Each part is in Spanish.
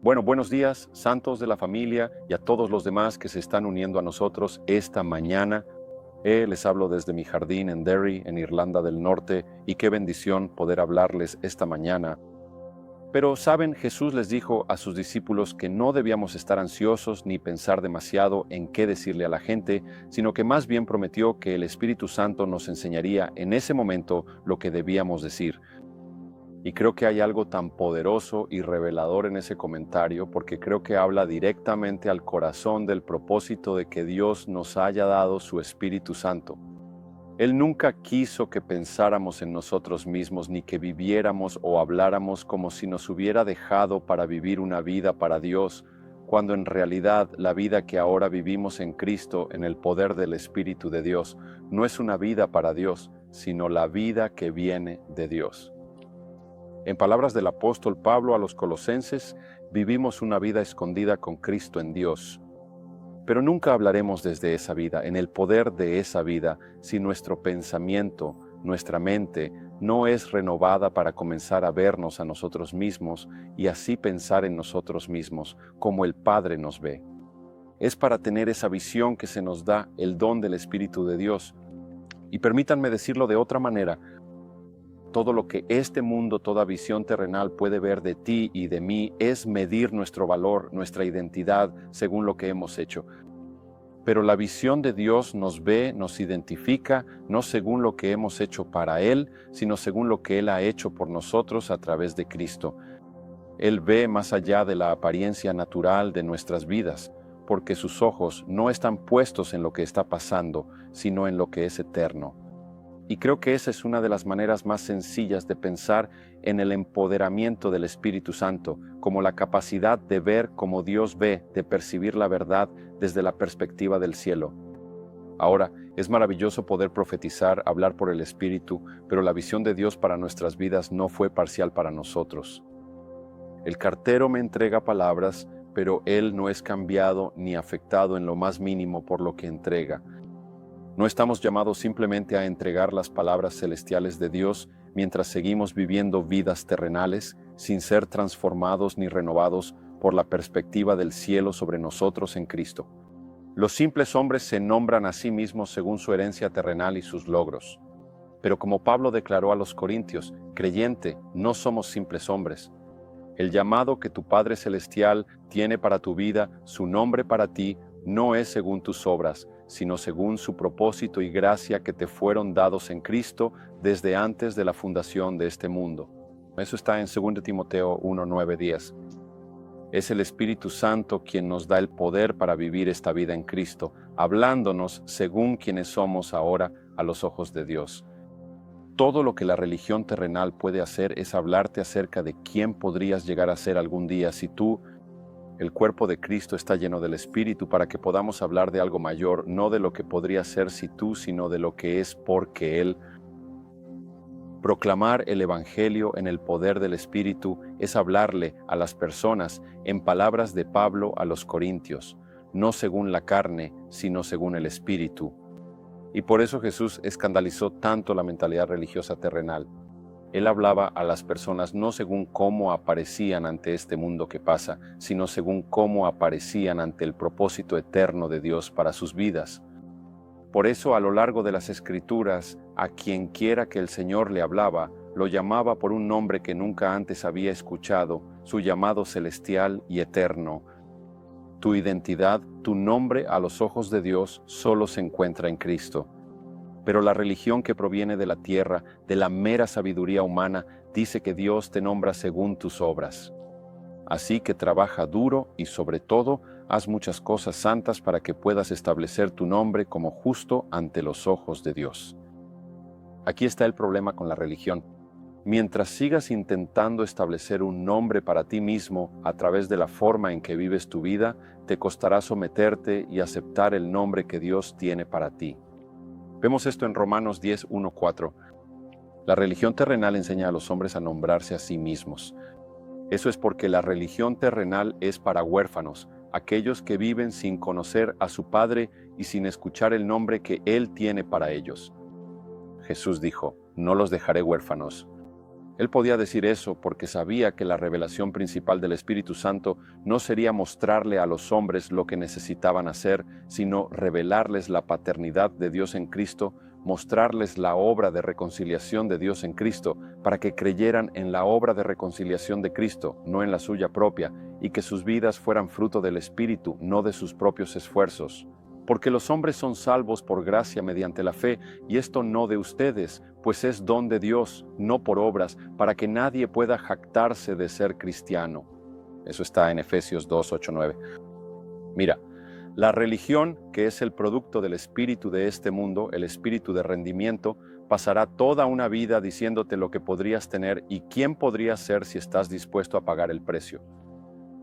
Bueno, buenos días, santos de la familia y a todos los demás que se están uniendo a nosotros esta mañana. Les hablo desde mi jardín en Derry, en Irlanda del Norte, y qué bendición poder hablarles esta mañana. Pero, ¿saben? Jesús les dijo a sus discípulos que no debíamos estar ansiosos ni pensar demasiado en qué decirle a la gente, sino que más bien prometió que el Espíritu Santo nos enseñaría en ese momento lo que debíamos decir. Y creo que hay algo tan poderoso y revelador en ese comentario, porque creo que habla directamente al corazón del propósito de que Dios nos haya dado su Espíritu Santo. Él nunca quiso que pensáramos en nosotros mismos, ni que viviéramos o habláramos como si nos hubiera dejado para vivir una vida para Dios, cuando en realidad la vida que ahora vivimos en Cristo, en el poder del Espíritu de Dios, no es una vida para Dios, sino la vida que viene de Dios. En palabras del apóstol Pablo a los Colosenses, vivimos una vida escondida con Cristo en Dios. Pero nunca hablaremos desde esa vida, en el poder de esa vida, si nuestro pensamiento, nuestra mente, no es renovada para comenzar a vernos a nosotros mismos y así pensar en nosotros mismos, como el Padre nos ve. Es para tener esa visión que se nos da el don del Espíritu de Dios. Y permítanme decirlo de otra manera, todo lo que este mundo, toda visión terrenal puede ver de ti y de mí es medir nuestro valor, nuestra identidad, según lo que hemos hecho. Pero la visión de Dios nos ve, nos identifica, no según lo que hemos hecho para Él, sino según lo que Él ha hecho por nosotros a través de Cristo. Él ve más allá de la apariencia natural de nuestras vidas, porque sus ojos no están puestos en lo que está pasando, sino en lo que es eterno. Y creo que esa es una de las maneras más sencillas de pensar en el empoderamiento del Espíritu Santo, como la capacidad de ver como Dios ve, de percibir la verdad desde la perspectiva del cielo. Ahora, es maravilloso poder profetizar, hablar por el Espíritu, pero la visión de Dios para nuestras vidas no fue parcial para nosotros. El cartero me entrega palabras, pero Él no es cambiado ni afectado en lo más mínimo por lo que entrega. No estamos llamados simplemente a entregar las palabras celestiales de Dios mientras seguimos viviendo vidas terrenales, sin ser transformados ni renovados por la perspectiva del cielo sobre nosotros en Cristo. Los simples hombres se nombran a sí mismos según su herencia terrenal y sus logros. Pero como Pablo declaró a los Corintios, creyente, no somos simples hombres. El llamado que tu Padre Celestial tiene para tu vida, su nombre para ti, no es según tus obras, sino según su propósito y gracia que te fueron dados en Cristo desde antes de la fundación de este mundo. Eso está en 2 Timoteo 1, 9, 10. Es el Espíritu Santo quien nos da el poder para vivir esta vida en Cristo, hablándonos según quienes somos ahora a los ojos de Dios. Todo lo que la religión terrenal puede hacer es hablarte acerca de quién podrías llegar a ser algún día si tú, el cuerpo de Cristo, está lleno del Espíritu, para que podamos hablar de algo mayor, no de lo que podría ser si tú, sino de lo que es porque Él. Proclamar el Evangelio en el poder del Espíritu es hablarle a las personas en palabras de Pablo a los Corintios, no según la carne, sino según el Espíritu. Y por eso Jesús escandalizó tanto la mentalidad religiosa terrenal. Él hablaba a las personas no según cómo aparecían ante este mundo que pasa, sino según cómo aparecían ante el propósito eterno de Dios para sus vidas. Por eso, a lo largo de las Escrituras, a quien quiera que el Señor le hablaba, lo llamaba por un nombre que nunca antes había escuchado, su llamado celestial y eterno. Tu identidad, tu nombre a los ojos de Dios, solo se encuentra en Cristo. Pero la religión que proviene de la tierra, de la mera sabiduría humana, dice que Dios te nombra según tus obras. Así que trabaja duro y sobre todo, haz muchas cosas santas para que puedas establecer tu nombre como justo ante los ojos de Dios. Aquí está el problema con la religión. Mientras sigas intentando establecer un nombre para ti mismo a través de la forma en que vives tu vida, te costará someterte y aceptar el nombre que Dios tiene para ti. Vemos esto en Romanos 10, 1, 4. La religión terrenal enseña a los hombres a nombrarse a sí mismos. Eso es porque la religión terrenal es para huérfanos, aquellos que viven sin conocer a su Padre y sin escuchar el nombre que Él tiene para ellos. Jesús dijo, no los dejaré huérfanos. Él podía decir eso porque sabía que la revelación principal del Espíritu Santo no sería mostrarle a los hombres lo que necesitaban hacer, sino revelarles la paternidad de Dios en Cristo, mostrarles la obra de reconciliación de Dios en Cristo, para que creyeran en la obra de reconciliación de Cristo, no en la suya propia, y que sus vidas fueran fruto del Espíritu, no de sus propios esfuerzos. Porque los hombres son salvos por gracia mediante la fe, y esto no de ustedes, pues es don de Dios, no por obras, para que nadie pueda jactarse de ser cristiano. Eso está en Efesios 2, 8, 9. Mira, la religión, que es el producto del espíritu de este mundo, el espíritu de rendimiento, pasará toda una vida diciéndote lo que podrías tener y quién podrías ser si estás dispuesto a pagar el precio.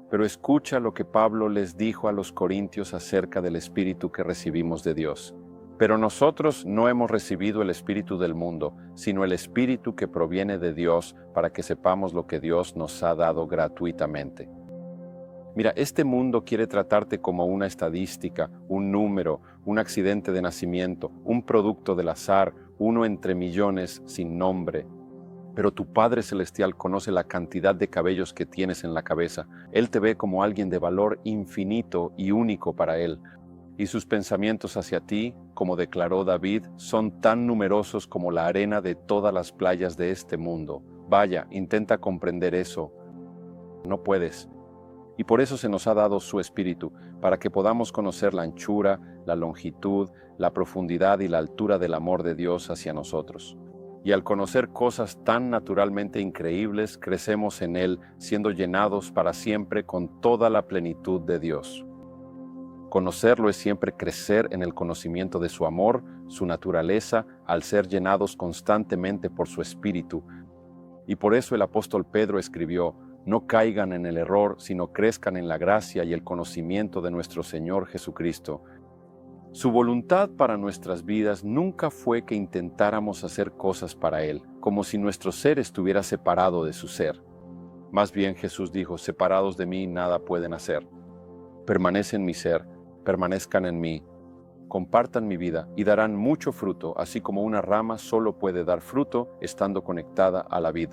Pero escucha lo que Pablo les dijo a los corintios acerca del Espíritu que recibimos de Dios. Pero nosotros no hemos recibido el Espíritu del mundo, sino el Espíritu que proviene de Dios, para que sepamos lo que Dios nos ha dado gratuitamente. Mira, este mundo quiere tratarte como una estadística, un número, un accidente de nacimiento, un producto del azar, uno entre millones sin nombre. Pero tu Padre Celestial conoce la cantidad de cabellos que tienes en la cabeza. Él te ve como alguien de valor infinito y único para Él. Y sus pensamientos hacia ti, como declaró David, son tan numerosos como la arena de todas las playas de este mundo. Vaya, intenta comprender eso. No puedes. Y por eso se nos ha dado su Espíritu, para que podamos conocer la anchura, la longitud, la profundidad y la altura del amor de Dios hacia nosotros. Y al conocer cosas tan naturalmente increíbles, crecemos en Él, siendo llenados para siempre con toda la plenitud de Dios. Conocerlo es siempre crecer en el conocimiento de su amor, su naturaleza, al ser llenados constantemente por su Espíritu. Y por eso el apóstol Pedro escribió: no caigan en el error, sino crezcan en la gracia y el conocimiento de nuestro Señor Jesucristo. Su voluntad para nuestras vidas nunca fue que intentáramos hacer cosas para Él, como si nuestro ser estuviera separado de su ser. Más bien Jesús dijo: separados de mí nada pueden hacer. Permanecen en mi ser, permanezcan en mí, compartan mi vida y darán mucho fruto, así como una rama solo puede dar fruto estando conectada a la vid.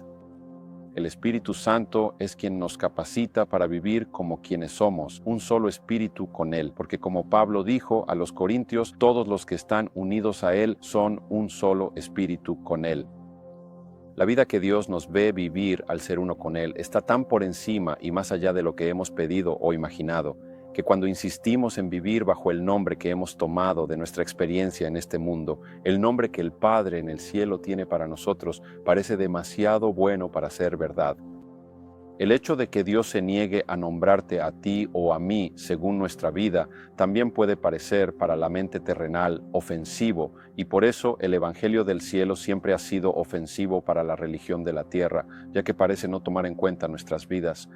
El Espíritu Santo es quien nos capacita para vivir como quienes somos, un solo espíritu con Él, porque como Pablo dijo a los corintios, todos los que están unidos a Él son un solo espíritu con Él. La vida que Dios nos ve vivir al ser uno con Él está tan por encima y más allá de lo que hemos pedido o imaginado, que cuando insistimos en vivir bajo el nombre que hemos tomado de nuestra experiencia en este mundo, el nombre que el Padre en el cielo tiene para nosotros, parece demasiado bueno para ser verdad. El hecho de que Dios se niegue a nombrarte a ti o a mí según nuestra vida también puede parecer para la mente terrenal ofensivo, y por eso el Evangelio del cielo siempre ha sido ofensivo para la religión de la tierra, ya que parece no tomar en cuenta nuestras vidas.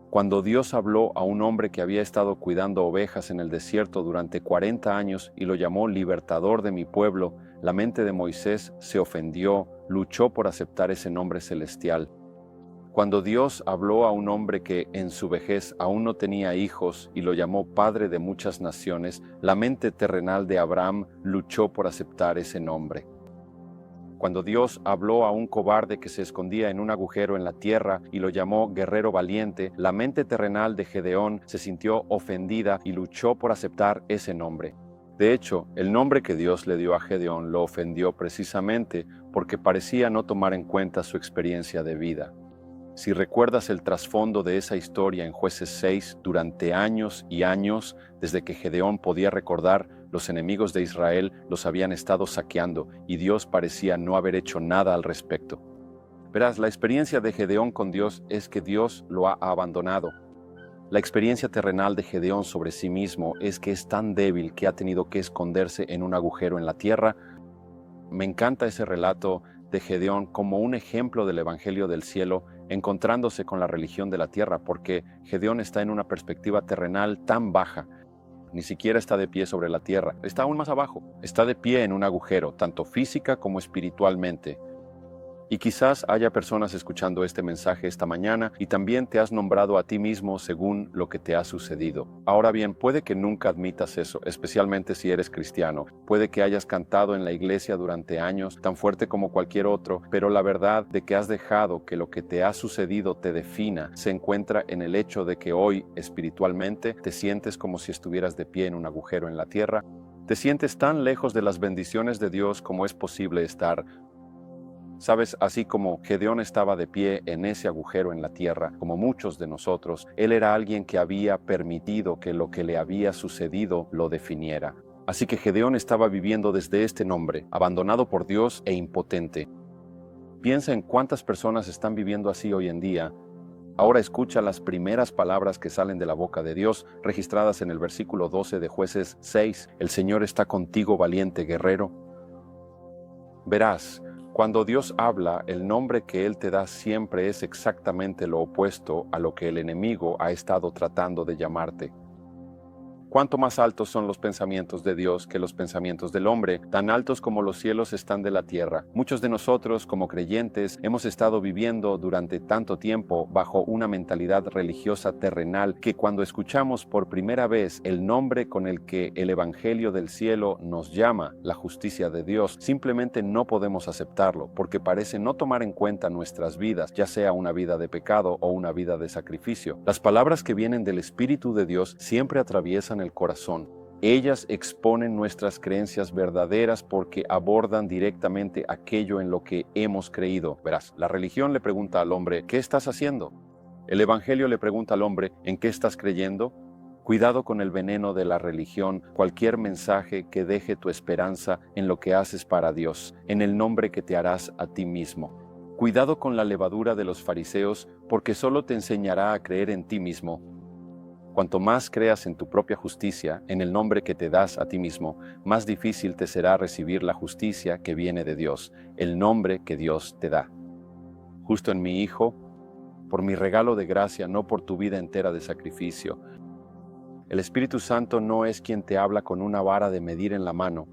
Cuando Dios habló a un hombre que había estado cuidando ovejas en el desierto durante 40 años y lo llamó libertador de mi pueblo, la mente de Moisés se ofendió, luchó por aceptar ese nombre celestial. Cuando Dios habló a un hombre que en su vejez aún no tenía hijos y lo llamó padre de muchas naciones, la mente terrenal de Abraham luchó por aceptar ese nombre. Cuando Dios habló a un cobarde que se escondía en un agujero en la tierra y lo llamó guerrero valiente, la mente terrenal de Gedeón se sintió ofendida y luchó por aceptar ese nombre. De hecho, el nombre que Dios le dio a Gedeón lo ofendió precisamente porque parecía no tomar en cuenta su experiencia de vida. Si recuerdas el trasfondo de esa historia en Jueces 6, durante años y años, desde que Gedeón podía recordar, los enemigos de Israel los habían estado saqueando y Dios parecía no haber hecho nada al respecto. Verás, la experiencia de Gedeón con Dios es que Dios lo ha abandonado. La experiencia terrenal de Gedeón sobre sí mismo es que es tan débil que ha tenido que esconderse en un agujero en la tierra. Me encanta ese relato de Gedeón como un ejemplo del Evangelio del cielo, encontrándose con la religión de la tierra, porque Gedeón está en una perspectiva terrenal tan baja. Ni siquiera está de pie sobre la tierra, está aún más abajo, está de pie en un agujero, tanto física como espiritualmente. Y quizás haya personas escuchando este mensaje esta mañana y también te has nombrado a ti mismo según lo que te ha sucedido. Ahora bien, puede que nunca admitas eso, especialmente si eres cristiano. Puede que hayas cantado en la iglesia durante años, tan fuerte como cualquier otro, pero la verdad de que has dejado que lo que te ha sucedido te defina se encuentra en el hecho de que hoy, espiritualmente, te sientes como si estuvieras de pie en un agujero en la tierra. Te sientes tan lejos de las bendiciones de Dios como es posible estar. Sabes, así como Gedeón estaba de pie en ese agujero en la tierra, como muchos de nosotros, él era alguien que había permitido que lo que le había sucedido lo definiera. Así que Gedeón estaba viviendo desde este nombre, abandonado por Dios e impotente. Piensa en cuántas personas están viviendo así hoy en día. Ahora escucha las primeras palabras que salen de la boca de Dios, registradas en el versículo 12 de Jueces 6. El Señor está contigo, valiente guerrero. Verás, cuando Dios habla, el nombre que Él te da siempre es exactamente lo opuesto a lo que el enemigo ha estado tratando de llamarte. Cuánto más altos son los pensamientos de Dios que los pensamientos del hombre, tan altos como los cielos están de la tierra. Muchos de nosotros, como creyentes, hemos estado viviendo durante tanto tiempo bajo una mentalidad religiosa terrenal que cuando escuchamos por primera vez el nombre con el que el Evangelio del cielo nos llama, la justicia de Dios, simplemente no podemos aceptarlo, porque parece no tomar en cuenta nuestras vidas, ya sea una vida de pecado o una vida de sacrificio. Las palabras que vienen del Espíritu de Dios siempre atraviesan el corazón. Ellas exponen nuestras creencias verdaderas porque abordan directamente aquello en lo que hemos creído. Verás, la religión le pregunta al hombre, ¿qué estás haciendo? El Evangelio le pregunta al hombre, ¿en qué estás creyendo? Cuidado con el veneno de la religión, cualquier mensaje que deje tu esperanza en lo que haces para Dios, en el nombre que te harás a ti mismo. Cuidado con la levadura de los fariseos, porque solo te enseñará a creer en ti mismo. Cuanto más creas en tu propia justicia, en el nombre que te das a ti mismo, más difícil te será recibir la justicia que viene de Dios, el nombre que Dios te da. Justo en mi Hijo, por mi regalo de gracia, no por tu vida entera de sacrificio. El Espíritu Santo no es quien te habla con una vara de medir en la mano.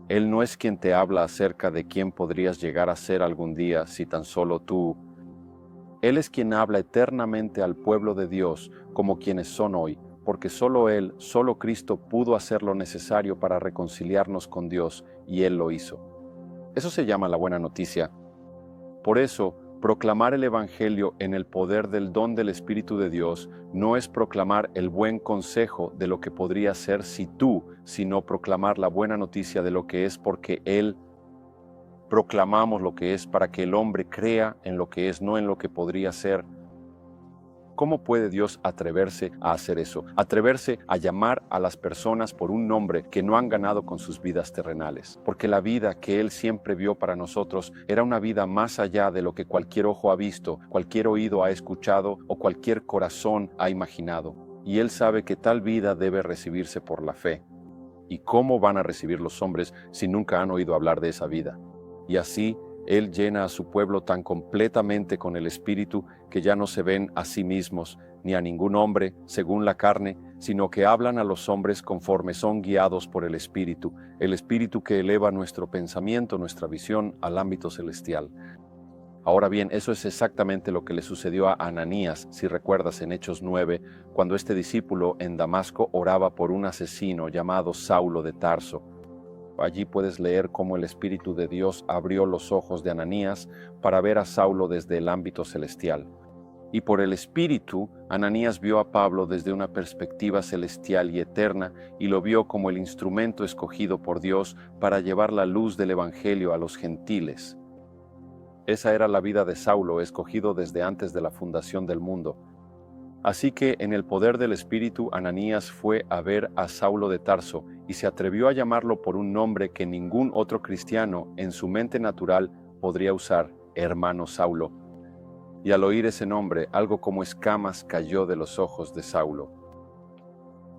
Él no es quien te habla acerca de quién podrías llegar a ser algún día si tan solo tú. Él es quien habla eternamente al pueblo de Dios como quienes son hoy, porque solo Él, solo Cristo pudo hacer lo necesario para reconciliarnos con Dios, y Él lo hizo. Eso se llama la buena noticia. Por eso, proclamar el Evangelio en el poder del don del Espíritu de Dios no es proclamar el buen consejo de lo que podría ser si tú, sino proclamar la buena noticia de lo que es porque Él. Proclamamos lo que es para que el hombre crea en lo que es, no en lo que podría ser. ¿Cómo puede Dios atreverse a hacer eso? Atreverse a llamar a las personas por un nombre que no han ganado con sus vidas terrenales. Porque la vida que Él siempre vio para nosotros era una vida más allá de lo que cualquier ojo ha visto, cualquier oído ha escuchado o cualquier corazón ha imaginado. Y Él sabe que tal vida debe recibirse por la fe. ¿Y cómo van a recibir los hombres si nunca han oído hablar de esa vida? Y así, Él llena a su pueblo tan completamente con el Espíritu que ya no se ven a sí mismos ni a ningún hombre según la carne, sino que hablan a los hombres conforme son guiados por el Espíritu que eleva nuestro pensamiento, nuestra visión al ámbito celestial. Ahora bien, eso es exactamente lo que le sucedió a Ananías, si recuerdas en Hechos 9, cuando este discípulo en Damasco oraba por un asesino llamado Saulo de Tarso. Allí puedes leer cómo el Espíritu de Dios abrió los ojos de Ananías para ver a Saulo desde el ámbito celestial. Y por el Espíritu, Ananías vio a Pablo desde una perspectiva celestial y eterna y lo vio como el instrumento escogido por Dios para llevar la luz del Evangelio a los gentiles. Esa era la vida de Saulo, escogido desde antes de la fundación del mundo. Así que en el poder del Espíritu, Ananías fue a ver a Saulo de Tarso y se atrevió a llamarlo por un nombre que ningún otro cristiano en su mente natural podría usar, hermano Saulo. Y al oír ese nombre, algo como escamas cayó de los ojos de Saulo.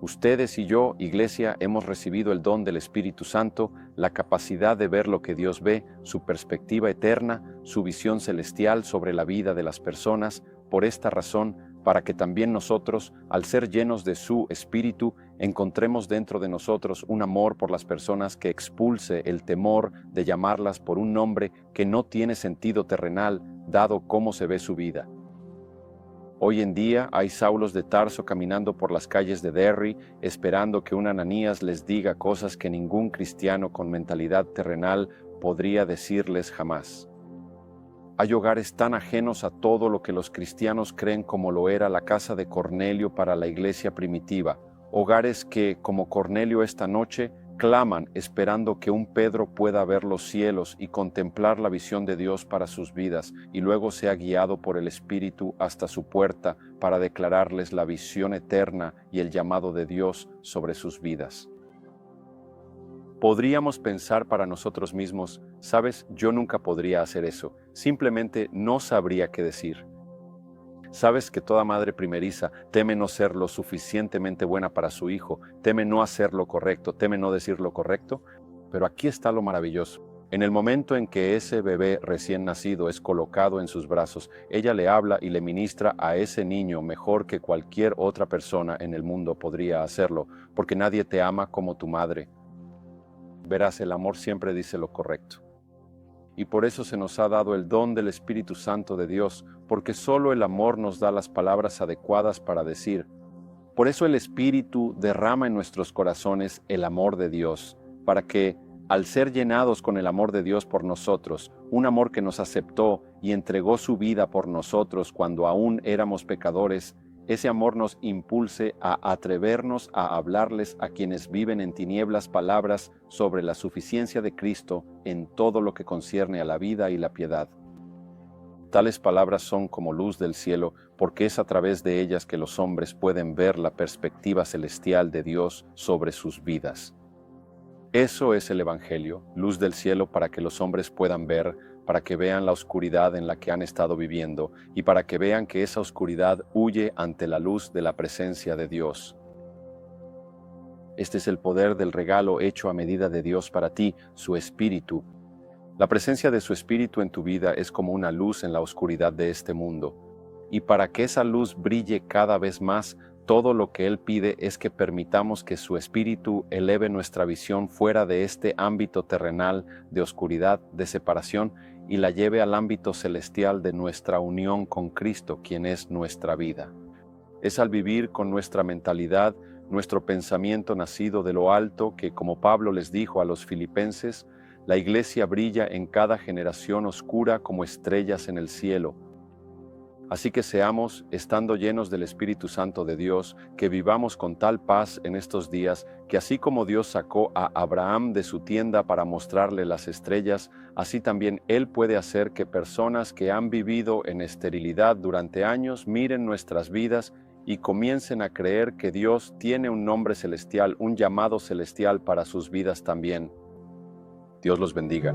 Ustedes y yo, Iglesia, hemos recibido el don del Espíritu Santo, la capacidad de ver lo que Dios ve, su perspectiva eterna, su visión celestial sobre la vida de las personas. Por esta razón, para que también nosotros, al ser llenos de su Espíritu, encontremos dentro de nosotros un amor por las personas que expulse el temor de llamarlas por un nombre que no tiene sentido terrenal, dado cómo se ve su vida. Hoy en día hay Saulos de Tarso caminando por las calles de Derry, esperando que un Ananías les diga cosas que ningún cristiano con mentalidad terrenal podría decirles jamás. Hay hogares tan ajenos a todo lo que los cristianos creen como lo era la casa de Cornelio para la iglesia primitiva, hogares que, como Cornelio esta noche, claman esperando que un Pedro pueda ver los cielos y contemplar la visión de Dios para sus vidas y luego sea guiado por el Espíritu hasta su puerta para declararles la visión eterna y el llamado de Dios sobre sus vidas. Podríamos pensar para nosotros mismos, sabes, yo nunca podría hacer eso, simplemente no sabría qué decir. Sabes que toda madre primeriza teme no ser lo suficientemente buena para su hijo, teme no hacer lo correcto, teme no decir lo correcto, pero aquí está lo maravilloso. En el momento en que ese bebé recién nacido es colocado en sus brazos, ella le habla y le ministra a ese niño mejor que cualquier otra persona en el mundo podría hacerlo, porque nadie te ama como tu madre. Verás, el amor siempre dice lo correcto. Y por eso se nos ha dado el don del Espíritu Santo de Dios, porque solo el amor nos da las palabras adecuadas para decir. Por eso el Espíritu derrama en nuestros corazones el amor de Dios, para que, al ser llenados con el amor de Dios por nosotros, un amor que nos aceptó y entregó su vida por nosotros cuando aún éramos pecadores, ese amor nos impulse a atrevernos a hablarles a quienes viven en tinieblas palabras sobre la suficiencia de Cristo en todo lo que concierne a la vida y la piedad. Tales palabras son como luz del cielo, porque es a través de ellas que los hombres pueden ver la perspectiva celestial de Dios sobre sus vidas. Eso es el Evangelio, luz del cielo para que los hombres puedan ver, para que vean la oscuridad en la que han estado viviendo y para que vean que esa oscuridad huye ante la luz de la presencia de Dios. Este es el poder del regalo hecho a medida de Dios para ti, su Espíritu. La presencia de su Espíritu en tu vida es como una luz en la oscuridad de este mundo. Y para que esa luz brille cada vez más, todo lo que Él pide es que permitamos que su Espíritu eleve nuestra visión fuera de este ámbito terrenal de oscuridad, de separación, y la lleve al ámbito celestial de nuestra unión con Cristo, quien es nuestra vida. Es al vivir con nuestra mentalidad, nuestro pensamiento nacido de lo alto, que, como Pablo les dijo a los filipenses, la iglesia brilla en cada generación oscura como estrellas en el cielo. Así que seamos, estando llenos del Espíritu Santo de Dios, que vivamos con tal paz en estos días, que así como Dios sacó a Abraham de su tienda para mostrarle las estrellas, así también Él puede hacer que personas que han vivido en esterilidad durante años miren nuestras vidas y comiencen a creer que Dios tiene un nombre celestial, un llamado celestial para sus vidas también. Dios los bendiga.